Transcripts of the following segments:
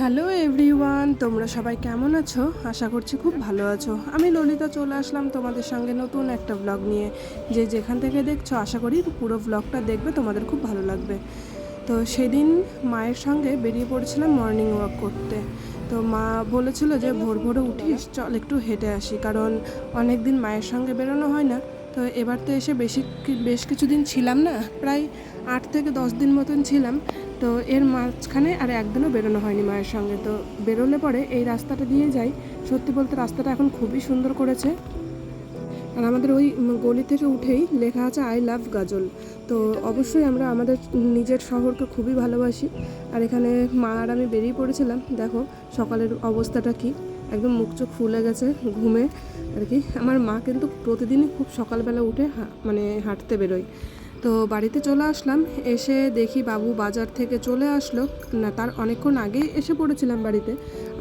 Hello everyone, তোমরা সবাই কেমন আছো? আশা করছি খুব ভালো আছো। আমি ললিতা চলে আসলাম তোমাদের সঙ্গে নতুন একটা ব্লগ নিয়ে। যে যেখান থেকে দেখছো আশা করি পুরো ব্লগটা দেখবে, তোমাদের খুব ভালো লাগবে। তো সেদিন মায়ের সঙ্গে বেরিয়ে পড়েছিলাম মর্নিং ওয়াক করতে। তো মা বলেছিল যে ভোর ভোরে উঠিস, চল একটু হেঁটে আসি, কারণ অনেক দিন মায়ের সঙ্গে বেরোনো হয় না। তো এবার তো এসে বেশ কিছুদিন ছিলাম না, প্রায় 8 থেকে 10 দিন মতন ছিলাম। তো এর মাঝখানে আর একদিনও বেরোনো হয়নি মায়ের সঙ্গে। তো বেরোলে পরে এই রাস্তাটা দিয়ে যাই। সত্যি বলতে রাস্তাটা এখন খুবই সুন্দর করেছে। আর আমাদের ওই গলি থেকে উঠেই লেখা আছে আই লাভ গাজল। তো অবশ্যই আমরা আমাদের নিজের শহরকে খুবই ভালোবাসি। আর এখানে মা আর আমি বেরিয়ে পড়েছিলাম। দেখো সকালের অবস্থাটা কি, একদম মুখ চোখ ফুলে গেছে ঘুমে আর কি। আমার মা কিন্তু প্রতিদিনই খুব সকালবেলা উঠে মানে হাঁটতে বেরোয়। তো বাড়িতে চলে আসলাম, এসে দেখি বাবু বাজার থেকে চলে আসলো। না, তার অনেকক্ষণ আগেই এসে পড়েছিলাম বাড়িতে।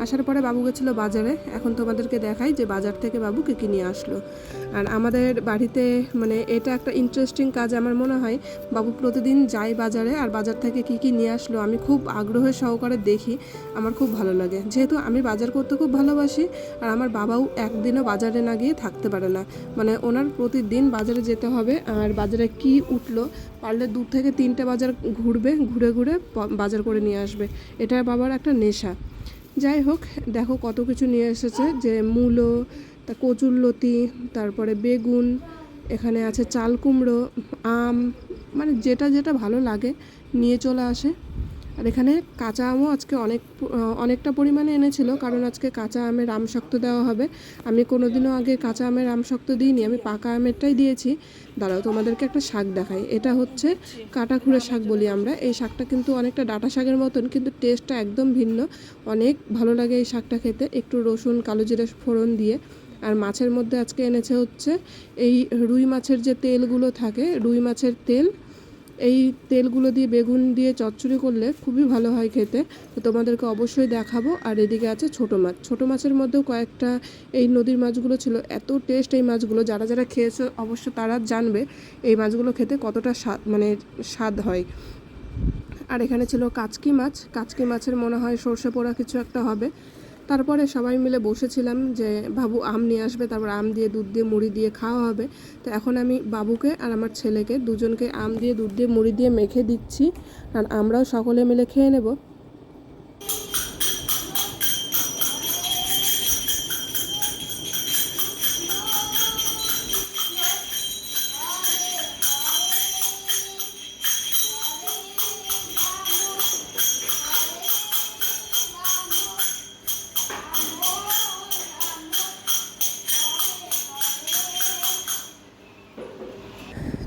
আসার পরে বাবু গেছিলো বাজারে। এখন তোমাদেরকে দেখাই যে বাজার থেকে বাবু কী কী নিয়ে আসলো। আর আমাদের বাড়িতে মানে এটা একটা ইন্টারেস্টিং কাজ আমার মনে হয়। বাবু প্রতিদিন যায় বাজারে, আর বাজার থেকে কী কী নিয়ে আসলো আমি খুব আগ্রহের সহকারে দেখি। আমার খুব ভালো লাগে, যেহেতু আমি বাজার করতে খুব ভালোবাসি। আর আমার বাবাও একদিনও বাজারে না গিয়ে থাকতে পারে না, মানে ওনার প্রতিদিন বাজারে যেতে হবে। আর বাজারে কি উঠলো, পারলে 2 থেকে 3টে বাজার ঘুরবে, ঘুরে ঘুরে বাজার করে নিয়ে আসবে। এটা বাবার একটা নেশা। যাই হোক, দেখো কত কিছু নিয়ে এসেছে, যে মূলো, তা কচুরলতি, তারপরে বেগুন, এখানে আছে চাল কুমড়ো, আম, মানে যেটা যেটা ভালো লাগে নিয়ে চলে আসে। আর এখানে কাঁচা আমও আজকে অনেকটা পরিমাণে এনেছিল, কারণ আজকে কাঁচা আমের আমশক্ত দেওয়া হবে। আমি কোনোদিনও আগে কাঁচা আমের আমশক্ত দিইনি, আমি পাকা আমেরটাই দিয়েছি। দাঁড়াও তোমাদেরকে একটা শাক দেখাই। এটা হচ্ছে কাটাখুঁড়ে শাক বলি আমরা। এই শাকটা কিন্তু অনেকটা ডাঁটা শাকের মতন, কিন্তু টেস্টটা একদম ভিন্ন। অনেক ভালো লাগে এই শাকটা খেতে, একটু রসুন কালো জিরে ফোড়ন দিয়ে। আর মাছের মধ্যে আজকে এনেছে হচ্ছে এই রুই মাছের যে তেলগুলো থাকে, রুই মাছের তেল, এই তেলগুলো দিয়ে বেগুন দিয়ে চচ্চড়ি করলে খুবই ভালো হয় খেতে। তো তোমাদেরকে অবশ্যই দেখাবো। আর এদিকে আছে ছোটো মাছ। ছোটো মাছের মধ্যেও কয়েকটা এই নদীর মাছগুলো ছিল, এত টেস্ট এই মাছগুলো। যারা যারা খেয়েছে অবশ্য তারা জানবে এই মাছগুলো খেতে কতটা স্বাদ, মানে স্বাদ হয়। আর এখানে ছিল কাচকি মাছ। কাচকি মাছের মনে হয় সর্ষে পোড়া কিছু একটা হবে। তারপরে সবাই মিলে বসেছিলাম যে বাবু আম নিয়ে আসবে, তারপর আম দিয়ে দুধ দিয়ে মুড়ি দিয়ে খাওয়া হবে। তো এখন আমি বাবুকে আর আমার ছেলেকে দুজনকে আম দিয়ে দুধ দিয়ে মুড়ি দিয়ে মেখে দিচ্ছি, আর আমরাও সকলে মিলে খেয়ে নেব।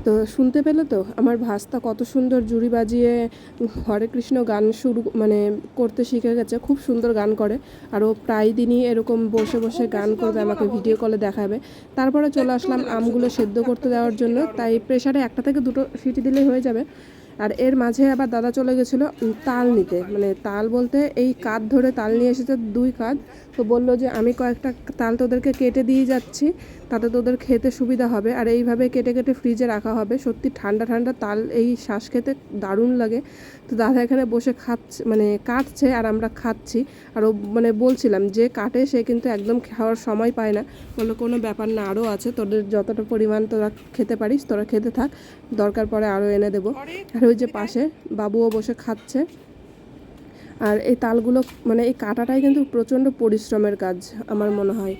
তো শুনতে পেলে তো আমার ভাস্তা কত সুন্দর জুড়ি বাজিয়ে হরে কৃষ্ণ গান মানে করতে শিখে গেছে। খুব সুন্দর গান করে, আর ও প্রায় দিনই এরকম বসে বসে গান করবে, আমাকে ভিডিও কলে দেখাবে। তারপরে চলে আসলাম আমগুলো সেদ্ধ করতে দেওয়ার জন্য। তাই প্রেসারে 1 থেকে 2টো সিটি দিলেই হয়ে যাবে। আর এর মাঝে আবার দাদা চলে গেছিলো তাল নিতে, মানে তাল বলতে এই কাঁধ ধরে তাল নিয়ে এসেছে 2 কাঁধ। তো বললো যে আমি কয়েকটা তাল তোদেরকে কেটে দিয়ে যাচ্ছি, তাতে তোদের খেতে সুবিধা হবে। আর এইভাবে কেটে কেটে ফ্রিজে রাখা হবে। সত্যি ঠান্ডা ঠান্ডা তাল এই শ্বাস খেতে দারুণ লাগে। তো দাদা এখানে বসে খাচ্ছে, মানে কাটছে, আর আমরা খাচ্ছি। আর ও মানে বলছিলাম যে কাটে সে কিন্তু একদম খাওয়ার সময় পায় না। বললো কোনো ব্যাপার না, আরও আছে, তোদের যতটা পরিমাণ তোরা খেতে পারিস তোরা খেতে থাক, দরকার পরে আরও এনে দেবো। আর ওই যে পাশে বাবুও বসে খাচ্ছে। আর এই তালগুলো মানে এই কাটাটাই কিন্তু প্রচণ্ড পরিশ্রমের কাজ আমার মনে হয়।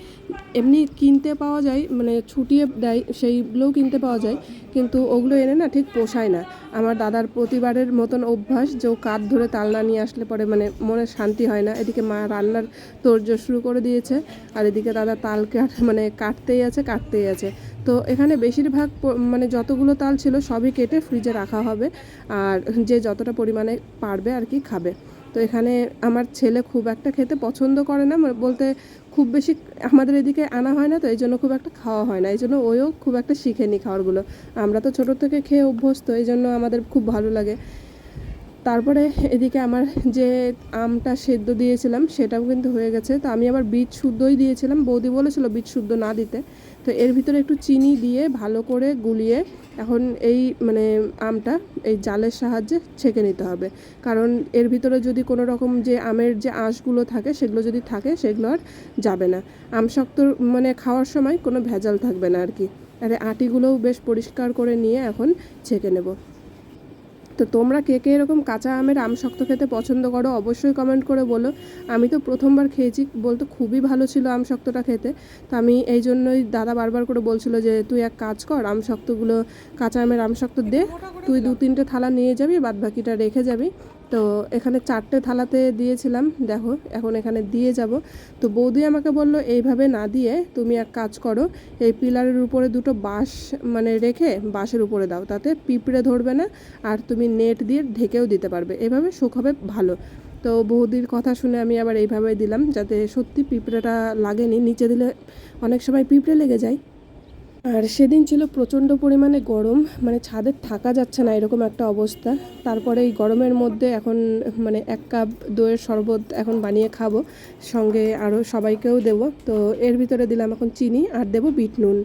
এমনি কিনতে পাওয়া যায়, মানে ছুটিয়ে দেয় সেইগুলোও কিনতে পাওয়া যায়, কিন্তু ওগুলো এনে না ঠিক পোষায় না। আমার দাদার প্রতিবারের মতন অভ্যাস যে ও কাঁধ ধরে তাল না নিয়ে আসলে পরে মানে মনে শান্তি হয় না। এদিকে মা রান্নার তোড়জোড় শুরু করে দিয়েছে, আর এদিকে দাদা তাল মানে কাটতেই আছে। তো এখানে বেশিরভাগ মানে যতগুলো তাল ছিল সবই কেটে ফ্রিজে রাখা হবে, আর যে যতটা পরিমাণে পারবে আর কি খাবে। তো এখানে আমার ছেলে খুব একটা খেতে পছন্দ করে না, বলতে খুব বেশি আমাদের এদিকে আনা হয় না, তো এই জন্য খুব একটা খাওয়া হয় না। এই জন্য ওও খুব একটা শিখেনি খাওয়ারগুলো। আমরা তো ছোটো থেকে খেয়ে অভ্যস্ত, এই জন্য আমাদের খুব ভালো লাগে। তারপরে এদিকে আমার যে আমটা সেদ্ধ দিয়েছিলাম সেটাও কিন্তু হয়ে গেছে। তো আমি আবার বিট শুদ্ধই দিয়েছিলাম, বৌদি বলেছিল বিট শুদ্ধ না দিতে। তো এর ভিতরে একটু চিনি দিয়ে ভালো করে গুলিয়ে এখন এই মানে আমটা এই জালের সাহায্যে ছেঁকে নিতে হবে, কারণ এর ভিতরে যদি কোনো রকম যে আমের যে আঁশগুলো থাকে সেগুলো যদি থাকে সেগুলো আর যাবে না। আম শক্ত মানে খাওয়ার সময় কোনো ভেজাল থাকবে না আর কি। আর আটিগুলোও বেশ পরিষ্কার করে নিয়ে এখন ছেঁকে নেব। তো তোমরা কে কে এরকম কাঁচা আমের আম শক্ত খেতে পছন্দ করো অবশ্যই কমেন্ট করে বলো। আমি তো প্রথমবার খেয়েছি, বলতে খুবই ভালো ছিল আম শক্তটা খেতে। তো আমি এই জন্যই দাদা বারবার করে বলছিল যে তুই এক কাজ কর, আম শক্তগুলো কাঁচা আমের আম শক্ত দে, তুই 2-3টে থালা নিয়ে যাবি, বাদ বাকিটা রেখে যাবি। তো এখানে 4টে থালাতে দিয়েছিলাম, দেখো এখন এখানে দিয়ে যাব। তো বৌদি আমাকে বলল এইভাবে না দিয়ে তুমি এক কাজ করো, এই পিলারের উপরে 2টো বাঁশ মানে রেখে বাঁশের উপরে দাও, তাতে পিঁপড়ে ধরবে না, আর তুমি নেট দিয়ে ঢেকেও দিতে পারবে, এভাবে শুকাবে ভালো। তো বৌদির কথা শুনে আমি আবার এইভাবে দিলাম, যাতে সত্যি পিঁপড়েটা লাগেনি, নিচে দিলে অনেক সময় পিঁপড়ে লেগে যায়। আর সেদিন ছিল প্রচণ্ড পরিমাণে গরম, মানে ছাদে থাকা যাচ্ছে না এরকম একটা অবস্থা। তারপরে এই গরমের মধ্যে এখন মানে 1 কাপ দইয়ের শরবত এখন বানিয়ে খাবো, সঙ্গে আরও সবাইকেও দেবো। তো এর ভিতরে দিলাম এখন চিনি আর দেবো বিট নুন।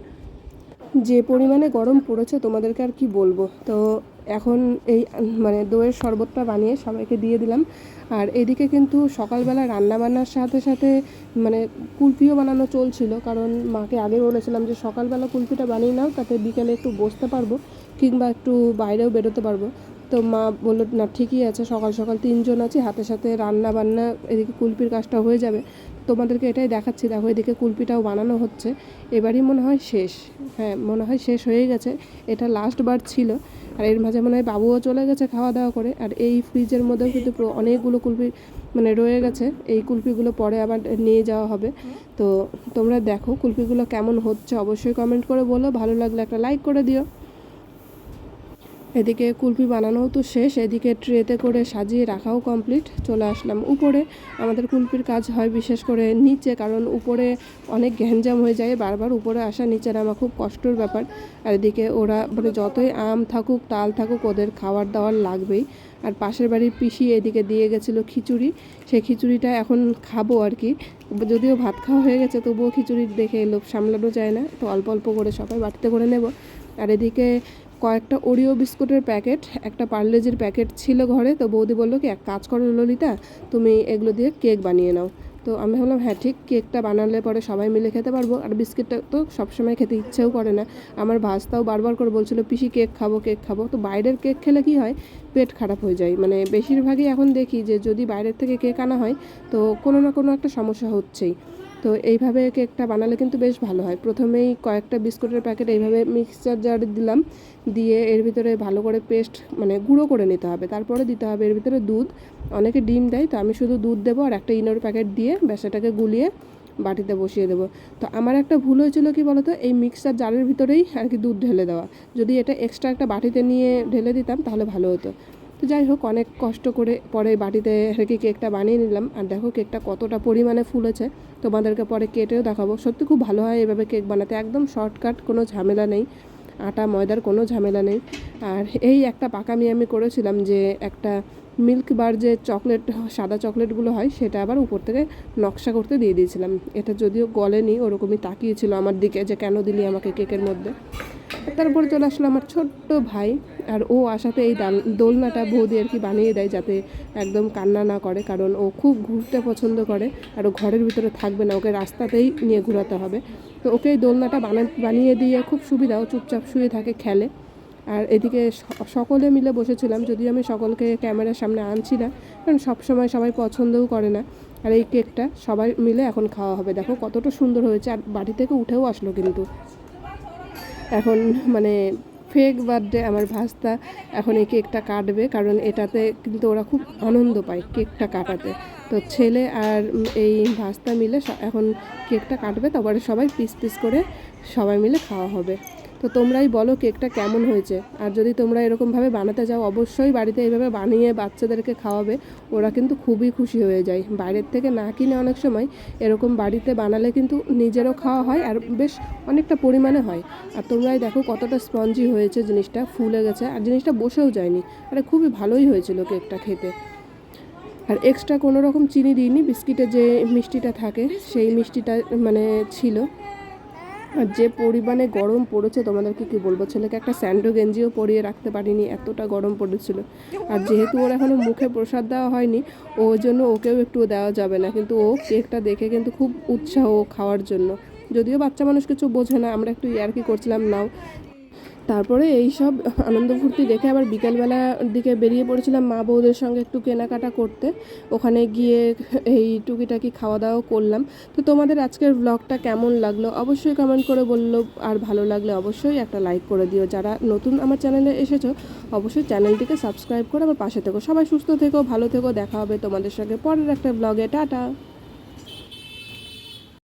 যে পরিমাণে গরম পড়েছে তোমাদেরকে আর কি বলবো। তো এখন এই মানে দইয়ের শরবতটা বানিয়ে সবাইকে দিয়ে দিলাম। আর এদিকে কিন্তু সকালবেলা রান্নাবান্নার সাথে সাথে মানে কুলফিও বানানো চলছিল, কারণ মাকে আগে বলেছিলাম যে সকালবেলা কুলফিটা বানিয়ে নাও, তাতে বিকেলে একটু বসতে পারবো কিংবা একটু বাইরেও বেরোতে পারবো। তো মা বললো না ঠিকই আছে, সকাল সকাল 3জন আছি, হাতে সাথে রান্না বান্না এদিকে কুলফির কাজটা হয়ে যাবে। তোমাদেরকে এটাই দেখাচ্ছি, দেখো এদিকে কুলফিটাও বানানো হচ্ছে। এবারই মনে হয় শেষ, হ্যাঁ মনে হয় শেষ হয়ে গেছে, এটা লাস্ট বার ছিল। আর এর মাঝে মনে হয় বাবুও চলে গেছে খাওয়া দাওয়া করে। আর এই ফ্রিজের মধ্যেও কিন্তু অনেকগুলো কুলফি মানে রয়ে গেছে, এই কুলফিগুলো পরে আবার নিয়ে যাওয়া হবে। তো তোমরা দেখো কুলফিগুলো কেমন হচ্ছে অবশ্যই কমেন্ট করে বলো, ভালো লাগলে একটা লাইক করে দিও। এদিকে কুলফি বানানোও তো শেষ, এদিকে ট্রেতে করে সাজিয়ে রাখাও কমপ্লিট। চলে আসলাম উপরে। আমাদের কুলফির কাজ হয় বিশেষ করে নিচে, কারণ উপরে অনেক গ্যাঞ্জাম হয়ে যায়, বারবার উপরে আসা নিচে নামা খুব কষ্টের ব্যাপার। আর এদিকে ওরা মানে যতই আম থাকুক তাল থাকুক ওদের খাবার দাবার লাগবেই। আর পাশের বাড়ির পিসি এদিকে দিয়ে গেছিলো খিচুড়ি, সেই খিচুড়িটা এখন খাবো আর কি। যদিও ভাত খাওয়া হয়ে গেছে তবুও খিচুড়ি দেখে লোভ সামলানো যায় না, তো অল্প অল্প করে সবাই বাটিতে করে নেব। আর এদিকে কয়েকটা ওরিও বিস্কুটের প্যাকেট, একটা পার্লেজির প্যাকেট ছিল ঘরে। তো বৌদি বললো কি এক কাজ করো ললিতা, তুমি এগুলো দিয়ে কেক বানিয়ে নাও। তো আমি ভাবলাম হ্যাঁ ঠিক, কেকটা বানালে পরে সবাই মিলে খেতে পারবো। আর বিস্কিটটা তো সবসময় খেতে ইচ্ছেও করে না। আমার ভাস্তাও বারবার করে বলছিল পিসি কেক খাবো কেক খাবো। তো বাইরের কেক খেলে কি হয়, পেট খারাপ হয়ে যায়। মানে বেশিরভাগই এখন দেখি যে যদি বাইরের থেকে কেক আনা হয় তো কোনো না কোনো একটা সমস্যা হচ্ছেই। তো এইভাবে কেকটা বানালে কিন্তু বেশ ভালো হয়। প্রথমেই কয়েকটা বিস্কুটের প্যাকেট এইভাবে মিক্সচার জারে দিলাম, দিয়ে এর ভিতরে ভালো করে পেস্ট মানে গুঁড়ো করে নিতে হবে। তারপরে দিতে হবে এর ভিতরে দুধ, অনেকে ডিম দেয়, তো আমি শুধু দুধ দেবো আর একটা ইনোর প্যাকেট দিয়ে ব্যাসাটাকে গুলিয়ে বাটিতে বসিয়ে দেবো। তো আমার একটা ভুল হয়েছিল কি বলতো, এই মিক্সচার জারের ভিতরেই আর কি দুধ ঢেলে দেওয়া, যদি এটা এক্সট্রা একটা বাটিতে নিয়ে ঢেলে দিতাম তাহলে ভালো হতো। তো যাই হোক, অনেক কষ্ট করে পরে বাটিতে আর কি কেকটা বানিয়ে নিলাম। আর দেখো কেকটা কতটা পরিমাণে ফুলেছে, তোমাদেরকে পরে কেটেও দেখাবো। সত্যি খুব ভালো হয় এভাবে কেক বানাতে, একদম শর্টকাট, কোনো ঝামেলা নেই, আটা ময়দার কোনো ঝামেলা নেই। আর এই একটা পাকামি আমি করেছিলাম যে একটা মিল্ক বার যে চকলেট সাদা চকলেটগুলো হয় সেটা আবার উপর থেকে নকশা করতে দিয়ে দিয়েছিলাম। এটা যদিও গলেনি, ওরকমই তাকিয়েছিল আমার দিকে যে কেন দিলি আমাকে কেকের মধ্যে। তারপরে চলে আসলো আমার ছোট্ট ভাই, আর ও আসাতে এই দোলনাটা বৌদি আর কি বানিয়ে দেয় যাতে একদম কান্না না করে, কারণ ও খুব ঘুরতে পছন্দ করে আর ও ঘরের ভিতরে থাকবে না, ওকে রাস্তাতেই নিয়ে ঘোরাতে হবে। তো ওকে এই দোলনাটা বানিয়ে দিয়ে খুব সুবিধা, ও চুপচাপ শুয়ে থাকে খেলে। আর এদিকে সকলে মিলে বসেছিলাম, যদিও আমি সকলকে ক্যামেরার সামনে আনছি না, কারণ সবসময় সবাই পছন্দও করে না। আর এই কেকটা সবাই মিলে এখন খাওয়া হবে। দেখো কতটা সুন্দর হয়েছে, আর বাড়ি থেকে উঠেও আসলো কিন্তু। এখন মানে ফেক বার্থডে আমার ভাস্তা এখন এই কেকটা কাটবে, কারণ এটাতে কিন্তু ওরা খুব আনন্দ পায় কেকটা কাটাতে। তো ছেলে আর এই ভাস্তা মিলে এখন কেকটা কাটবে, তারপরে সবাই পিস পিস করে সবাই মিলে খাওয়া হবে। তো তো তোমরাই বলো কেকটা কেমন হয়েছে। আর যদি তোমরা এরকমভাবে বানাতে যাও অবশ্যই বাড়িতে এইভাবে বানিয়ে বাচ্চাদেরকে খাওয়াবে, ওরা কিন্তু খুবই খুশি হয়ে যায়। বাইরের থেকে না কিনে অনেক সময় এরকম বাড়িতে বানালে কিন্তু নিজেরও খাওয়া হয় আর বেশ অনেকটা পরিমাণে হয়। আর তোমরাই দেখো কতটা স্পঞ্জি হয়েছে, জিনিসটা ফুলে গেছে আর জিনিসটা বসেও যায়নি। আর খুবই ভালোই হয়েছিল কেকটা খেতে। আর এক্সট্রা কোনো রকম চিনি দিইনি, বিস্কিটের যে মিষ্টিটা থাকে সেই মিষ্টিটা মানে ছিল। আর যে পরিমাণে গরম পড়েছে তোমাদেরকে কি বলবো, ছেলেকে একটা স্যান্ডো গেঞ্জিও পরিয়ে রাখতে পারিনি, এতটা গরম পড়েছিল। আর যেহেতু ওর এখনও মুখে প্রসাদ দেওয়া হয়নি, ওই জন্য ওকেও একটু দেওয়া যাবে না, কিন্তু ও কেকটা দেখে কিন্তু খুব উৎসাহ খাওয়ার জন্য। যদিও বাচ্চা মানুষ কিছু বোঝে না, আমরা একটু ইয়ার্কি করছিলাম নাও। তারপরে এই সব আনন্দ ফুর্তি দেখে আবার বিকেলবেলার দিকে বেরিয়ে পড়েছিলাম মা বউদের সঙ্গে একটু কেনাকাটা করতে। ওখানে গিয়ে এই টুকিটাকি খাওয়া দাওয়া করলাম। তো তোমাদের আজকের ব্লগটা কেমন লাগলো অবশ্যই কমেন্ট করে বললো, আর ভালো লাগলে অবশ্যই একটা লাইক করে দিও। যারা নতুন আমার চ্যানেলে এসেছো অবশ্যই চ্যানেলটিকে সাবস্ক্রাইব করে আমার পাশে থেকো। সবাই সুস্থ থেকো, ভালো থেকো, দেখা হবে তোমাদের সঙ্গে পরের একটা ব্লগে। টাটা।